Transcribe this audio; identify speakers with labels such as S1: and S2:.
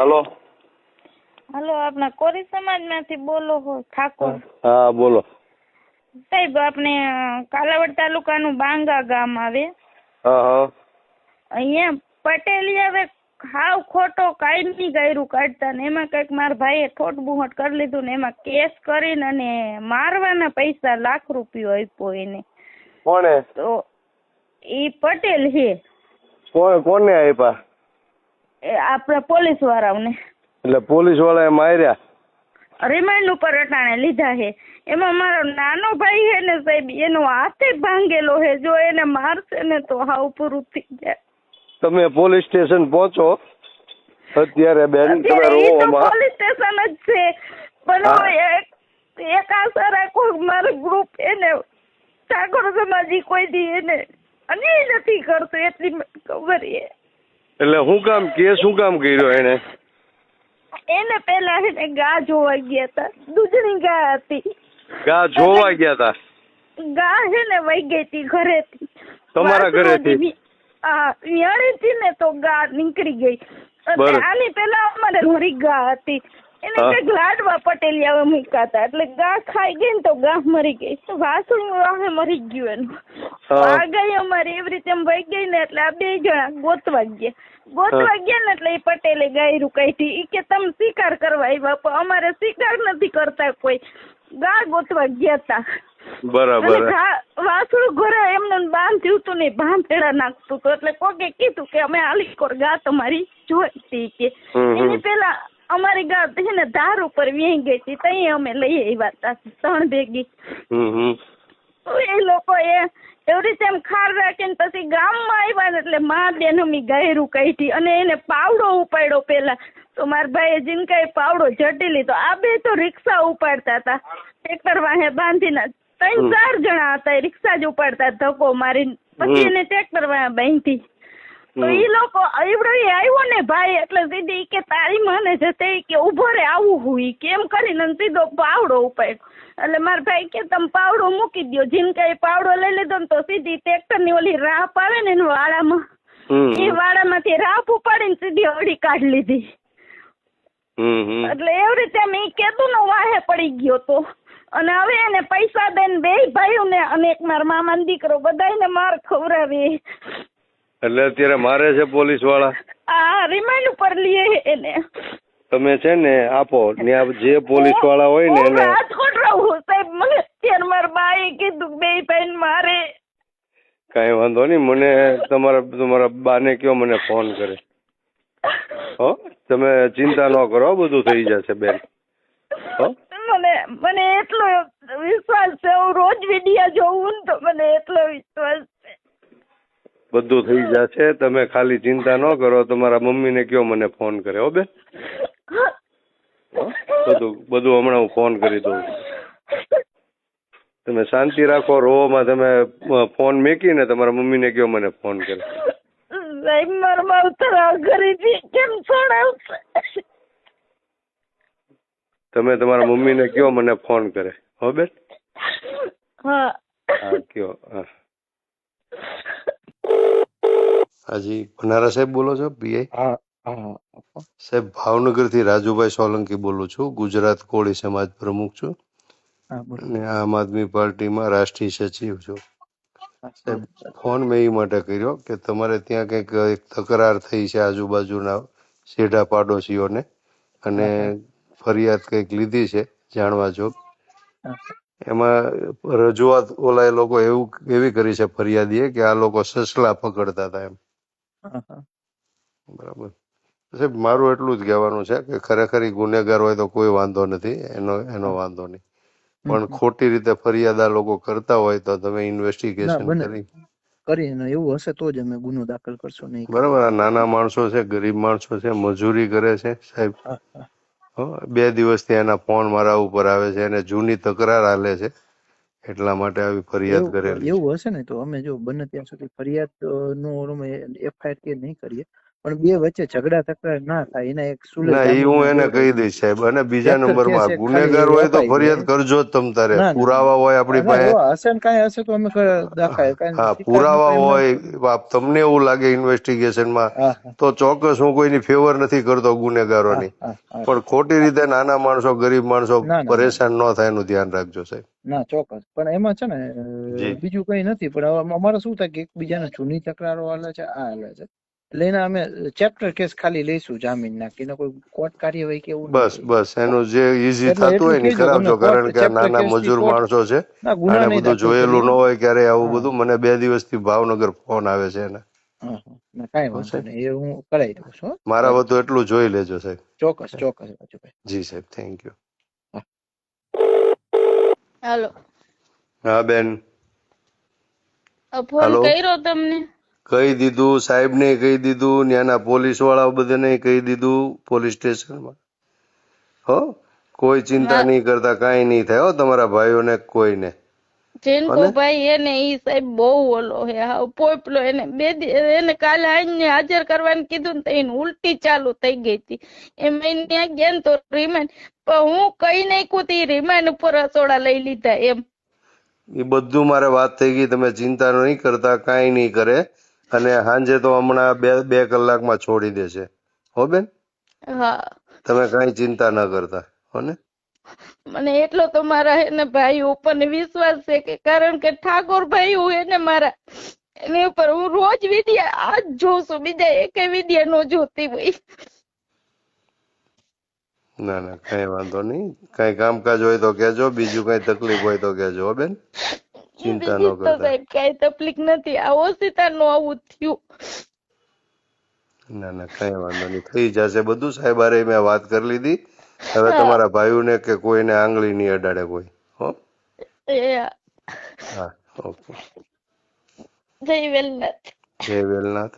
S1: Hello.
S2: Hello, આપના કોરી સમાજમાંથી બોલો હો ઠાકોર?
S1: હા બોલો.
S2: સાહેબ, આપણે કાલાવડ તાલુકાનું બાંગા ગામ આવે.
S1: હા.
S2: અહીંયા પટેલી હવે હાવ ખોટો કાયમી ગાયરું કાઢતા ને એમાં કંઈક મારા ભાઈએ ઠોટ બુહટ કરી લીધું ને એમાં કેસ કરીને અને મારવાના પૈસા ₹1,00,000 આપ્યો એને.
S1: કોણે?
S2: તો એ પટેલ છે.
S1: કોને આપ્યા?
S2: એ આપણા પોલીસ વાળાઓને.
S1: એટલે પોલીસ વાળાએ માર્યા?
S2: રિમાન્ડ ઉપર અટાણે લીધા છે. એમાં મારો નાનો ભાઈ છે ને સાહેબ, એનો હાથે ભાંગેલો છે. જો એને મારશે ને તો હાવ પૂરું થઈ જાય.
S1: તમે પોલીસ સ્ટેશન પહોંચો અત્યારે બેન.
S2: પોલીસ સ્ટેશન જ છે પણ એક આશા રાખો, મારું ગ્રુપ એને ઠાકોર સમાજી કોઈ દી એને અન્યાય નથી કરતું એટલી ખબર છે.
S1: એટલે શું કામ શું કામ કર્યો એને?
S2: એને પેલા એને ગા જોવા ગયા હતા. દૂધની ગા હતી.
S1: ગા જોવા ગયા હતા?
S2: ગા છે ને વહી ગઈ હતી ઘરેથી.
S1: તમારા ઘરેથી?
S2: હા, વિયાણી હતી ને તો ગા નીકળી ગઈ. આની પેલા અમારે ઘરી ગા હતી. એને કઈક લાડવા પટેલિયા મૂક્યા હતા એટલે ગા ખાઈ ગઈ ને તો ગા મરી ગઈ. વાસણ મરી ગયું એનું. આ ગઈ અમારી એવી રીતે વહી ગઈ ને એટલે આ 2 જણા ગોતવા ગયા ને એટલે એ પટેલે ગાયરું કાઢી. એ કે તમે શિકાર કરવા આવ્યા પણ અમારે શિકાર નથી કરતા કોઈ, ગા ગોતવા ગયા હતા.
S1: બરાબર.
S2: વાસણું ઘરે એમને બાંધ્યું હતું ને ભાંભેડા નાખતું હતું એટલે કોકે કીધું કે અમે આલીકોર ગા તમારી જોઈતી કે. એની પેલા અમારી ગા છે ને ધાર ઉપર વ્યાઈ ગઈ હતી, તઈ અમે લઈ આવ્યા હતા 3 ભેગી. તો એ લોકો એવી રીતે એમ ખાર રાખીને પછી ગામમાં આવ્યા ને એટલે મા બેન અમે ગાયરું કાઢી અને એને પાવડો ઉપાડ્યો પેલા. તો મારા ભાઈએ જીનકાએ પાવડો ઝટી લીધો. આ 2 તો રિક્ષા ઉપાડતા હતા, ટ્રેક્ટર વાહે બાંધીને. 3-4 જણા હતા, રિક્ષા જ ઉપાડતા ધક્કો મારીને. પછી એને ટ્રેક્ટર વાહે બાંધી. તો એ લોકો એવડો આવ્યો ને ભાઈ એટલે સીધી કે તારી મને જતે કે ઉભો રે આવું હોય કેમ કરીને સીધો પાવડો ઉપાડ્યો. એટલે મારા ભાઈ કે તમે પાવડો મૂકી દો. જીનકાએ પાવડો લઈ લીધો ને તો સીધી ટ્રેક્ટર ની ઓલી રાપ આવે ને વાડામાં, એ વાડામાંથી રાપ ઉપાડીને સીધી અડી કાઢી લીધી. એટલે એવી રીતે મેં કેતું ને વાહે પડી ગયો તો. અને હવે એને પૈસા દઈને 2 ભાઈઓને અને એક મારા મામાનો દીકરો બધાને માર ખવડાવે.
S1: એટલે અત્યારે મારે છે પોલીસ વાળા?
S2: હા, રિમાન્ડ ઉપર લઈએ એને.
S1: તમે છે ને આપો જે પોલીસ વાળા હોય ને એને.
S2: રાજકોટ રહું સાહેબ, મને અત્યારે મારા બાએ કીધું 2 ભાઈ મારે.
S1: કઈ વાંધો નહીં, મને તમારા બાને કયો મને ફોન કરે. હો, તમે ચિંતા ન કરો, બધું થઈ જશે બેન. હો, મને એટલો
S2: વિશ્વાસ છે. હું રોજ વિડિયો જોઉં ને તો મને એટલો વિશ્વાસ છે.
S1: બધું થઈ જશે, તમે ખાલી ચિંતા ન કરો. તમારા મમ્મીને કયો મને ફોન કરે. હો બેન, બધું હમણાં હું ફોન કરી દઉં. તમે શાંતિ રાખો, રોવામાં તમે ફોન મેકીને તમારા મમ્મીને કયો મને ફોન કરે.
S2: સાહેબ, મારા માવતર ઘરેથી કેમ છોડાવશે?
S1: તમે તમારા મમ્મીને કયો મને ફોન કરે. હો બેન?
S2: હા
S1: કયો. હા, હાજી ભનારા સાહેબ બોલો છો? પીઆઈ?
S3: હા
S1: સાહેબ, ભાવનગર થી રાજુભાઈ સોલંકી બોલું છું. ગુજરાત કોળી સમાજ પ્રમુખ છું અને આમ આદમી પાર્ટીમાં રાષ્ટ્રીય સચિવ છું. સાહેબ, ફોન મેં એ માટે કર્યો કે તમારે ત્યાં કંઈક તકરાર થઈ છે આજુબાજુના શેઢા પાડોશીઓને અને ફરિયાદ કંઈક લીધી છે જાણવા જોગ. એમાં રજૂઆત ઓલા એ લોકો એવી કરી છે ફરિયાદીએ કે આ લોકો સસલા પકડતા હતા એમ. બરાબર સાહેબ, મારું એટલું જ કહેવાનું છે કે ખરેખર ગુનેગાર હોય તો કોઈ વાંધો નથી, એનો વાંધો નહીં, પણ ખોટી રીતે ફરિયાદ આ લોકો કરતા હોય તો તમે ઇન્વેસ્ટિગેશન
S3: કરીને એવું હશે તો જ અમે ગુનો દાખલ કરશો. નહીં
S1: બરાબર. આ નાના માણસો છે, ગરીબ માણસો છે, મજૂરી કરે છે સાહેબ. 2 દિવસથી એના ફોન મારા ઉપર આવે છે અને જૂની તકરાર હાલે છે, એટલા માટે આવી ફરિયાદ કરેલી.
S3: એવું હશે ને તો અમે જો બને ત્યાં સુધી ફરિયાદ નો FIR કે નહીં કરીએ, પણ બે વચ્ચે ઝઘડા તકરાર ના થાય એના એક સુલે
S1: ના, એ
S3: જામીન
S1: હું
S3: ના
S1: એને કહી
S3: દેવડાવી
S1: દઈશ સાહેબ. અને બીજા
S3: કેપ્ચર કેસ
S1: નંબરમાં
S3: એક ખાલી
S1: ગુનેગાર હોય તો
S3: અપાઈ દે.
S1: ફરિયાદ કરજો જ તમ તારે.
S3: ના ના
S1: પુરાવા હોય આપણી
S3: ના
S1: પાસે.
S3: એવા હશે ને કાંઈ હશે તો અમે દાખલ કાંઈ
S1: હા,
S3: શિકાર
S1: પુરાવા
S3: નકર એમને
S1: હોય, તમને એવું લાગે ઇન્વેસ્ટિગેશનમાં
S3: હા હા
S1: તો ચોક્કસ હું કોઈની ફેવર નથી કરતો
S3: હા
S1: ગુનેગારોની,
S3: હા હા
S1: પણ ખોટી રીતે નાના માણસો, ગરીબ માણસો
S3: ના ના ના
S1: પરેશાન ન થાય એનું ધ્યાન રાખજો સાહેબ.
S3: ના ચોક્કસ. પણ એમાં છે ને
S1: જી.
S3: બીજું કઈ નથી. પણ હવે અમારે શું થાય કે એકબીજાને જૂની તકરારો હાલે છે, આ હાલે છે એટલે એને અમે ચેપ્ટર કેસ ખાલી લઈશું જામીન નાખીને, કોઈ કોર્ટ કાર્યવાહી કે એવું નહીં
S1: બસ
S3: કરીએ.
S1: બસ એનું જે ઈઝી
S3: એટલે
S1: થતું
S3: એટલું
S1: હોય ને ઈ
S3: કહેજો તમને
S1: કરાવજો,
S3: કોર્ટ
S1: કારણ કે આ
S3: ચેપ્ટર
S1: નાના
S3: કેસ થી
S1: મજૂર
S3: કોર્ટ
S1: માણસો છે,
S3: ના ગુના
S1: આને
S3: નહીં
S1: બધું
S3: દાખલ
S1: જોયેલું
S3: કરીએ.
S1: ન હોય ક્યારે આવું
S3: હા
S1: બધું. મને 2 દિવસથી ભાવનગર ફોન આવે છે એને.
S3: હા હા ના કાંઈ
S1: હો
S3: વાંધો
S1: સાહેબ,
S3: નહીં, એ હું કરાવી દઉં છું હો.
S1: મારા
S3: સારું
S1: વતું એટલું જોઈ લેજો સાહેબ.
S3: ચોક્કસ ચોક્કસ રાજુભાઈ.
S1: જી સાહેબ, થેન્ક યુ.
S3: હા
S2: હાલો,
S1: હા બેન.
S2: ફોન
S1: હાલો.
S2: કર્યો તમને?
S1: કહી દીધું સાહેબ ને, કહી દીધું ત્યાંના પોલીસ વાળાઓ બધાને કહી દીધું, પોલીસ સ્ટેશનમાં. હો, કોઈ ચિંતા નહીં કરતા, કાંઈ નહીં થાય હો તમારા ભાઈઓને કોઈને. હો
S2: જેનકો
S1: ને.
S2: ભાઈ એને ઈ સાહેબ બહુ ઓલો હે, હાવ પોપલો. એને એને કાલે આઈને હાજર કરવાનું કીધું ને તો એને ઉલટી ચાલુ થઈ ગઈ હતી. એમ એને ત્યાં ગયા ને તો રિમાન્ડ, પણ હું કઈ નાખ્યું તી રિમાન્ડ ઉપર રસોડા લઈ લીધા એમ.
S1: એ બધું મારે વાત થઈ ગઈ, તમે ચિંતા નહીં કરતા, કાંઈ નહીં કરે. અને સાંજે તો હમણાં 2 કલાકમાં છોડી દેશે. હો બેન,
S2: હા,
S1: તમે કાંઈ ચિંતા ન કરતા. હો ને.
S2: મને એટલો તો મારા એને ભાઈ ઉપર વિશ્વાસ છે કે, કારણ કે ઠાકોર ભાઈ હું એને મારા એની ઉપર હું રોજ વિડિયા આજ જોઉં છું, બીજા એકે વિડિયા નો જોતી હોય.
S1: ના ના, કાંઈ વાંધો નહીં. કાંઈ કામકાજ હોય તો કહેજો, બીજું કાંઈ તકલીફ હોય તો કહેજો. હો બેન, ચિંતા ન
S2: બીજી તો
S1: કરતા.
S2: સાહેબ કઈ તકલીફ નથી, આ ઓશિતા નું આવું થયું.
S1: ના ના, કાંઈ વાંધો નહીં, થઈ જશે બધું. સાહેબ હારે મેં વાત કરી લીધી. હવે
S2: હા,
S1: તમારા ભાઈઓને કે કોઈને આંગળી નહીં અડાડે કોઈ. હો.
S2: એ
S1: હા, ઓકે.
S2: જય વેલનાથ.
S1: જય વેલનાથ.